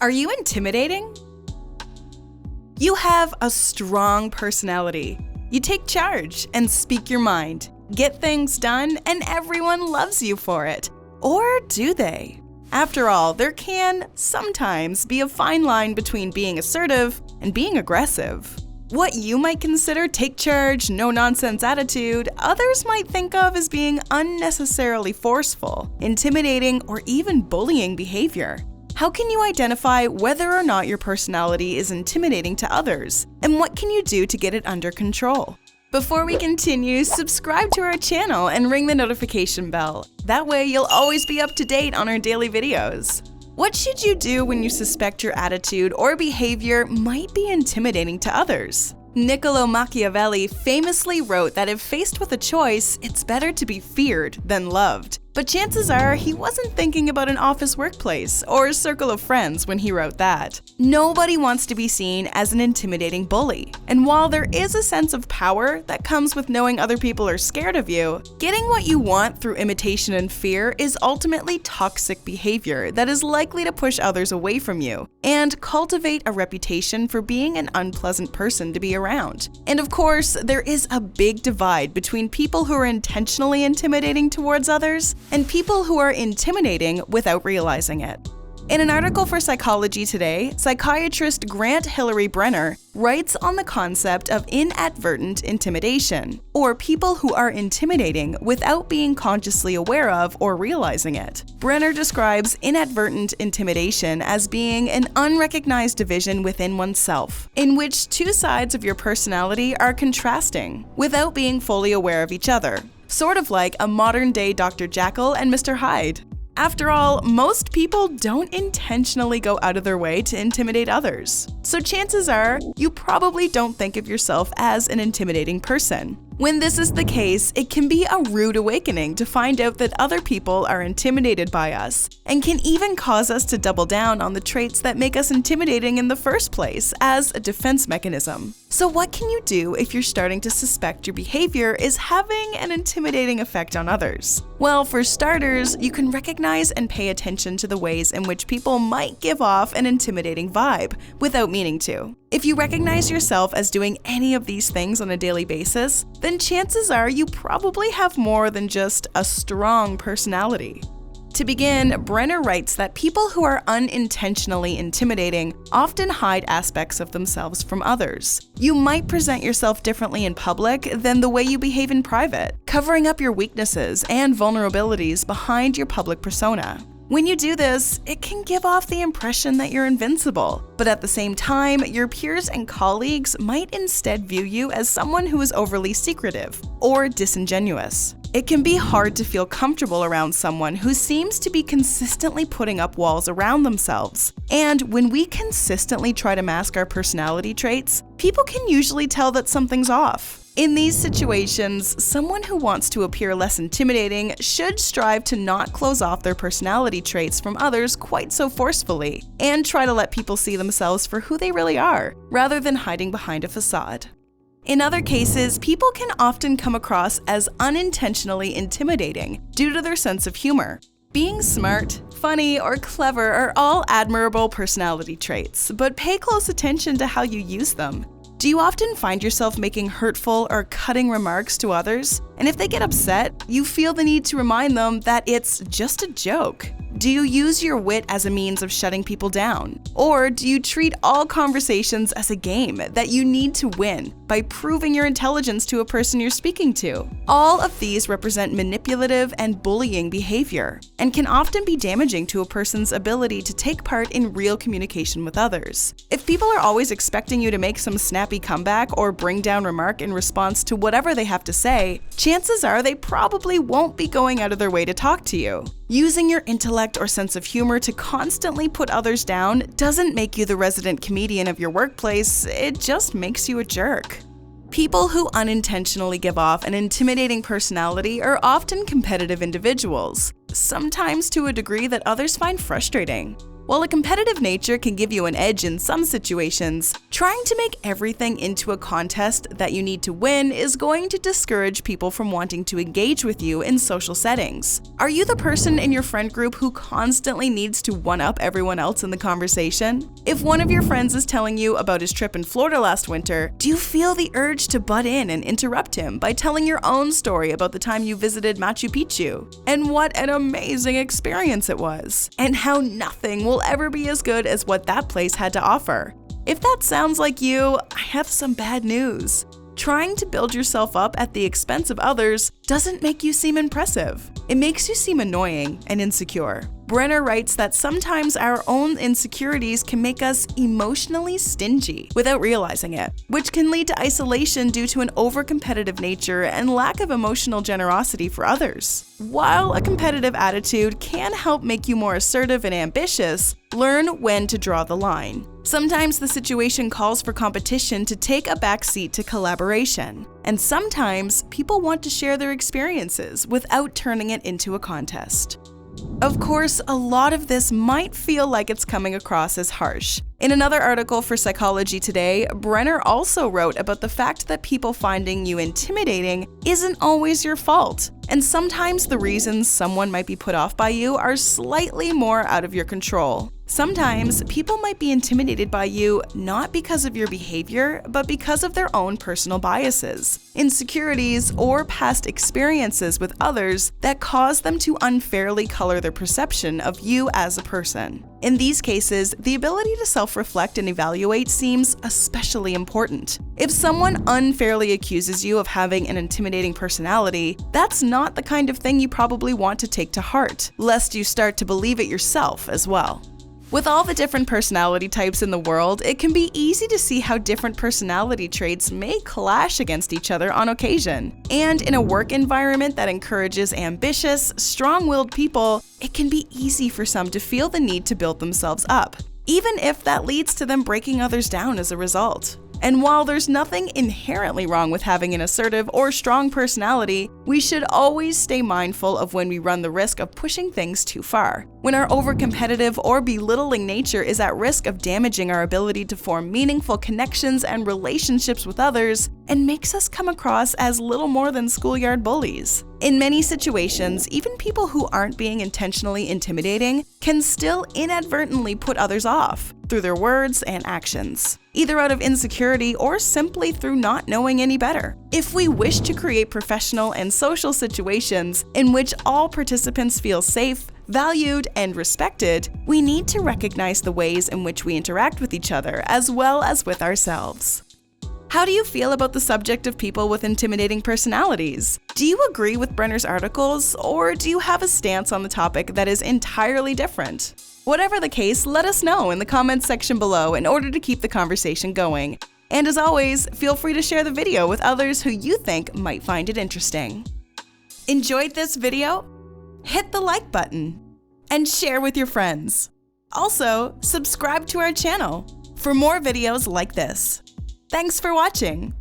Are you intimidating? You have a strong personality. You take charge and speak your mind, get things done, and everyone loves you for it. Or do they? After all, there can sometimes be a fine line between being assertive and being aggressive. What you might consider take charge, no-nonsense attitude, others might think of as being unnecessarily forceful, intimidating, or even bullying behavior. How can you identify whether or not your personality is intimidating to others? And what can you do to get it under control? Before we continue, subscribe to our channel and ring the notification bell. That way you'll always be up to date on our daily videos. What should you do when you suspect your attitude or behavior might be intimidating to others? Niccolo Machiavelli famously wrote that if faced with a choice, it's better to be feared than loved. But chances are he wasn't thinking about an office workplace or a circle of friends when he wrote that. Nobody wants to be seen as an intimidating bully. And while there is a sense of power that comes with knowing other people are scared of you, getting what you want through imitation and fear is ultimately toxic behavior that is likely to push others away from you and cultivate a reputation for being an unpleasant person to be around. And of course, there is a big divide between people who are intentionally intimidating towards others and people who are intimidating without realizing it. In an article for Psychology Today, psychiatrist Grant Hilary Brenner writes on the concept of inadvertent intimidation, or people who are intimidating without being consciously aware of or realizing it. Brenner describes inadvertent intimidation as being an unrecognized division within oneself, in which two sides of your personality are contrasting without being fully aware of each other. Sort of like a modern-day Dr. Jekyll and Mr. Hyde. After all, most people don't intentionally go out of their way to intimidate others. So chances are, you probably don't think of yourself as an intimidating person. When this is the case, it can be a rude awakening to find out that other people are intimidated by us, and can even cause us to double down on the traits that make us intimidating in the first place as a defense mechanism. So what can you do if you're starting to suspect your behavior is having an intimidating effect on others? Well, for starters, you can recognize and pay attention to the ways in which people might give off an intimidating vibe without meaning to. If you recognize yourself as doing any of these things on a daily basis, then chances are you probably have more than just a strong personality. To begin, Brenner writes that people who are unintentionally intimidating often hide aspects of themselves from others. You might present yourself differently in public than the way you behave in private, covering up your weaknesses and vulnerabilities behind your public persona. When you do this, it can give off the impression that you're invincible, but at the same time, your peers and colleagues might instead view you as someone who is overly secretive or disingenuous. It can be hard to feel comfortable around someone who seems to be consistently putting up walls around themselves. And when we consistently try to mask our personality traits, people can usually tell that something's off. In these situations, someone who wants to appear less intimidating should strive to not close off their personality traits from others quite so forcefully, and try to let people see themselves for who they really are, rather than hiding behind a facade. In other cases, people can often come across as unintentionally intimidating due to their sense of humor. Being smart, funny, or clever are all admirable personality traits, but pay close attention to how you use them. Do you often find yourself making hurtful or cutting remarks to others? And if they get upset, you feel the need to remind them that it's just a joke? Do you use your wit as a means of shutting people down? Or do you treat all conversations as a game that you need to win by proving your intelligence to a person you're speaking to? All of these represent manipulative and bullying behavior, and can often be damaging to a person's ability to take part in real communication with others. If people are always expecting you to make some snappy comeback or bring down remark in response to whatever they have to say, chances are they probably won't be going out of their way to talk to you. Using your intellect or sense of humor to constantly put others down doesn't make you the resident comedian of your workplace, it just makes you a jerk. People who unintentionally give off an intimidating personality are often competitive individuals, sometimes to a degree that others find frustrating. While a competitive nature can give you an edge in some situations, trying to make everything into a contest that you need to win is going to discourage people from wanting to engage with you in social settings. Are you the person in your friend group who constantly needs to one-up everyone else in the conversation? If one of your friends is telling you about his trip in Florida last winter, do you feel the urge to butt in and interrupt him by telling your own story about the time you visited Machu Picchu? And what an amazing experience it was, and how nothing will ever be as good as what that place had to offer. If that sounds like you, I have some bad news. Trying to build yourself up at the expense of others doesn't make you seem impressive. It makes you seem annoying and insecure. Brenner writes that sometimes our own insecurities can make us emotionally stingy without realizing it, which can lead to isolation due to an over-competitive nature and lack of emotional generosity for others. While a competitive attitude can help make you more assertive and ambitious, learn when to draw the line. Sometimes the situation calls for competition to take a back seat to collaboration, and sometimes people want to share their experiences without turning it into a contest. Of course, a lot of this might feel like it's coming across as harsh. In another article for Psychology Today, Brenner also wrote about the fact that people finding you intimidating isn't always your fault, and sometimes the reasons someone might be put off by you are slightly more out of your control. Sometimes people might be intimidated by you not because of your behavior, but because of their own personal biases, insecurities, or past experiences with others that cause them to unfairly color their perception of you as a person. In these cases, the ability to self-reflect and evaluate seems especially important. If someone unfairly accuses you of having an intimidating personality, that's not the kind of thing you probably want to take to heart, lest you start to believe it yourself as well. With all the different personality types in the world, it can be easy to see how different personality traits may clash against each other on occasion. And in a work environment that encourages ambitious, strong-willed people, it can be easy for some to feel the need to build themselves up, even if that leads to them breaking others down as a result. And while there's nothing inherently wrong with having an assertive or strong personality, we should always stay mindful of when we run the risk of pushing things too far. When our over-competitive or belittling nature is at risk of damaging our ability to form meaningful connections and relationships with others, and makes us come across as little more than schoolyard bullies. In many situations, even people who aren't being intentionally intimidating can still inadvertently put others off through their words and actions, either out of insecurity or simply through not knowing any better. If we wish to create professional and social situations in which all participants feel safe, valued, and respected, we need to recognize the ways in which we interact with each other as well as with ourselves. How do you feel about the subject of people with intimidating personalities? Do you agree with Brenner's articles, or do you have a stance on the topic that is entirely different? Whatever the case, let us know in the comments section below in order to keep the conversation going. And as always, feel free to share the video with others who you think might find it interesting. Enjoyed this video? Hit the like button and share with your friends. Also, subscribe to our channel for more videos like this. Thanks for watching.